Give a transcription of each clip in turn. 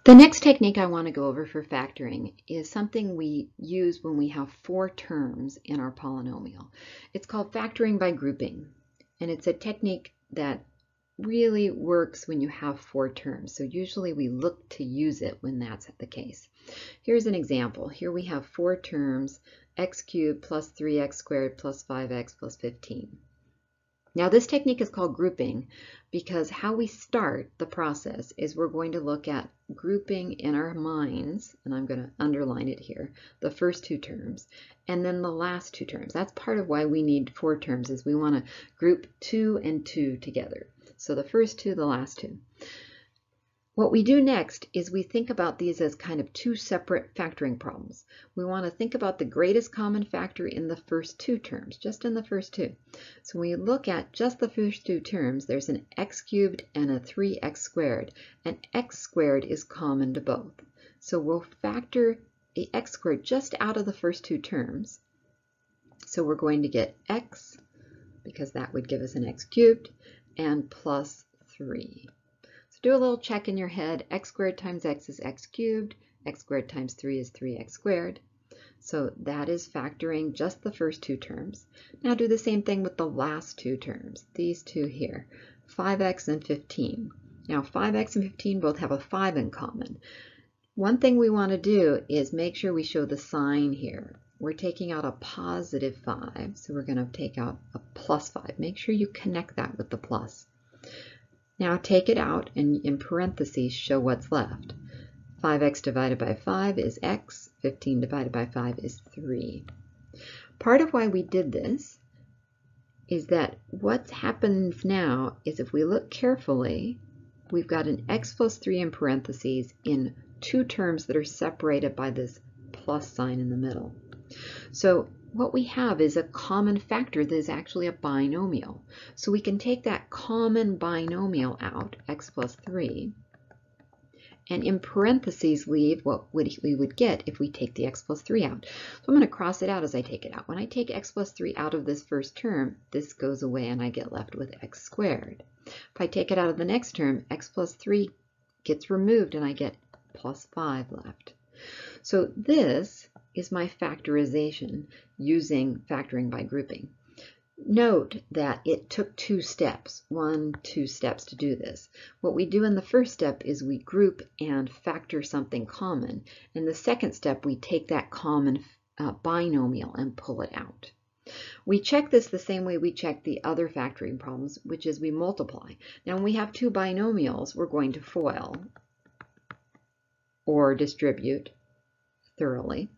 The next technique I want to go over for factoring is something we use when we have 4 terms in our polynomial. It's called factoring by grouping, and it's a technique that really works when you have 4 terms. So usually we look to use it when that's the case. Here's an example. Here we have 4 terms, x cubed plus 3x squared plus 5x plus 15. Now this technique is called grouping because how we start the process is we're going to look at grouping in our minds, and I'm going to underline it here, the first 2 terms, and then the last 2 terms. That's part of why we need 4 terms, is we want to group 2 and 2 together. So the first 2, the last 2. What we do next is we think about these as kind of 2 separate factoring problems. We want to think about the greatest common factor in the first 2 terms, just in the first 2. So when we look at just the first 2 terms, there's an x cubed and a 3x squared, and x squared is common to both. So we'll factor the x squared just out of the first 2 terms. So we're going to get x, because that would give us an x cubed, and plus 3. Do a little check in your head. X squared times x is x cubed. X squared times 3 is 3x squared. So that is factoring just the first 2 terms. Now do the same thing with the last 2 terms, these 2 here, 5x and 15. Now 5x and 15 both have a 5 in common. One thing we want to do is make sure we show the sign here. We're taking out a positive 5, so we're going to take out a plus 5. Make sure you connect that with the plus. Now take it out and in parentheses show what's left. 5x divided by 5 is x, 15 divided by 5 is 3. Part of why we did this is that what happens now is if we look carefully, we've got an x plus 3 in parentheses in 2 terms that are separated by this plus sign in the middle. So what we have is a common factor that is actually a binomial. So we can take that common binomial out, x plus 3, and in parentheses leave what we would get if we take the x plus 3 out. So I'm going to cross it out as I take it out. When I take x plus 3 out of this first term, this goes away and I get left with x squared. If I take it out of the next term, x plus 3 gets removed and I get plus 5 left. So this is my factorization using factoring by grouping. Note that it took 2 steps, 2 steps to do this. What we do in the first step is we group and factor something common. In the second step, we take that common binomial and pull it out. We check this the same way we check the other factoring problems, which is we multiply. Now when we have 2 binomials, we're going to FOIL or distribute thoroughly.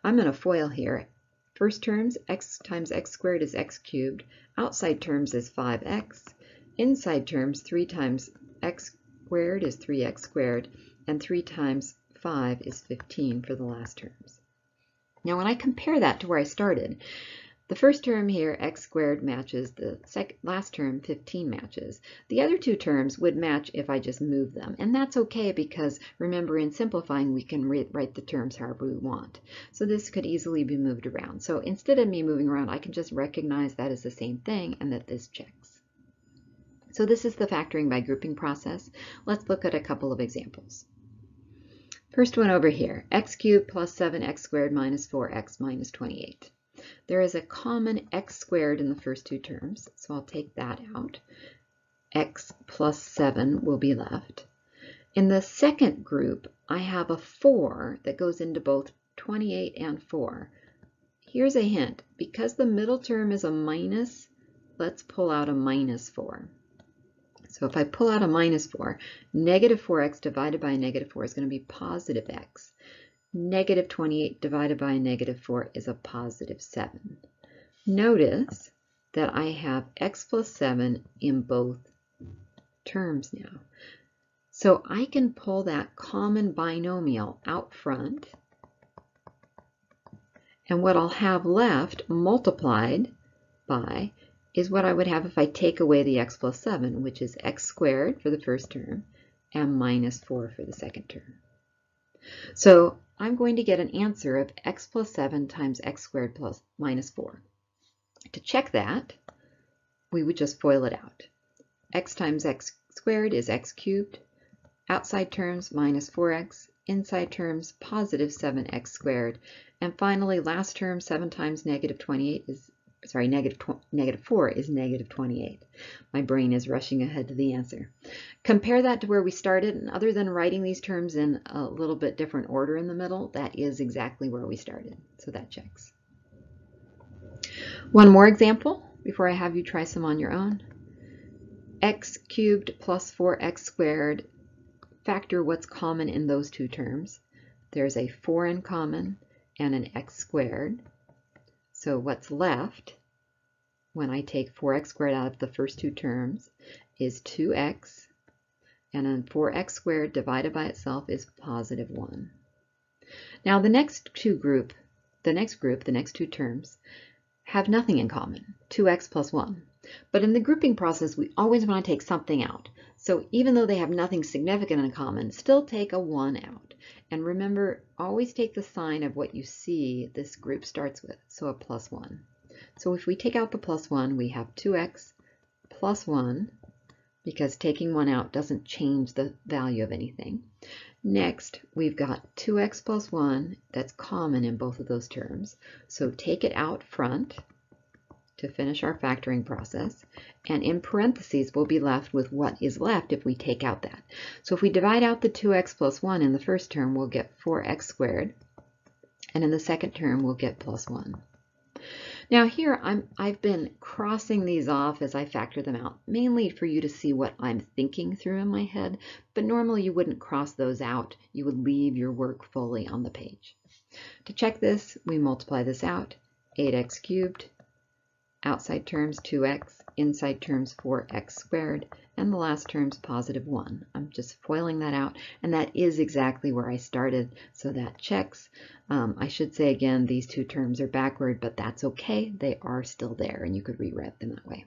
I'm going to FOIL here. First terms, x times x squared is x cubed. Outside terms is 5x. Inside terms, 3 times x squared is 3x squared. And 3 times 5 is 15 for the last terms. Now when I compare that to where I started, the first term here, x squared, matches. The last term, 15, matches. The other 2 terms would match if I just move them. And that's okay because, remember, in simplifying, we can write the terms however we want. So this could easily be moved around. So instead of me moving around, I can just recognize that as the same thing and that this checks. So this is the factoring by grouping process. Let's look at a couple of examples. First one over here, x cubed plus 7x squared minus 4x minus 28. There is a common x squared in the first 2 terms, so I'll take that out. X plus 7 will be left. In the second group, I have a 4 that goes into both 28 and 4. Here's a hint. Because the middle term is a minus, let's pull out a minus 4. So if I pull out a minus 4, negative 4x divided by negative 4 is going to be positive x. Negative 28 divided by negative 4 is a positive 7. Notice that I have x plus 7 in both terms now. So I can pull that common binomial out front, and what I'll have left multiplied by is what I would have if I take away the x plus 7, which is x squared for the first term and minus 4 for the second term. So I'm going to get an answer of x plus 7 times x squared plus minus 4. To check that, we would just FOIL it out. X times x squared is x cubed. outside terms minus 4x, inside terms positive 7x squared, and finally last term 7 times negative 28 is, sorry, negative 4 is negative 28. My brain is rushing ahead to the answer. Compare that to where we started, and other than writing these terms in a little bit different order in the middle, that is exactly where we started, so that checks. One more example before I have you try some on your own. X cubed plus 4x squared. Factor what's common in those two terms. There's a 4 in common and an x squared. So what's left when I take 4x squared out of the first two terms is 2x, and then 4x squared divided by itself is positive 1. Now the next two terms, have nothing in common, 2x plus 1. But in the grouping process, we always want to take something out. So even though they have nothing significant in common, still take a 1 out. And remember, always take the sign of what you see this group starts with, so a plus 1. So if we take out the plus 1, we have 2x plus 1, because taking 1 out doesn't change the value of anything. Next, we've got 2x plus 1 that's common in both of those terms. So take it out front to finish our factoring process, and in parentheses we'll be left with what is left if we take out that. So if we divide out the 2x plus 1 in the first term, we'll get 4x squared, and in the second term we'll get plus 1. Now here I've been crossing these off as I factor them out, mainly for you to see what I'm thinking through in my head, but normally you wouldn't cross those out. You would leave your work fully on the page. To check this, we multiply this out, 8x cubed, outside terms 2x, inside terms 4x squared, and the last term's positive 1. I'm just foiling that out, and that is exactly where I started, so that checks. I should say again, these two terms are backward, but that's okay. They are still there, and you could rewrite them that way.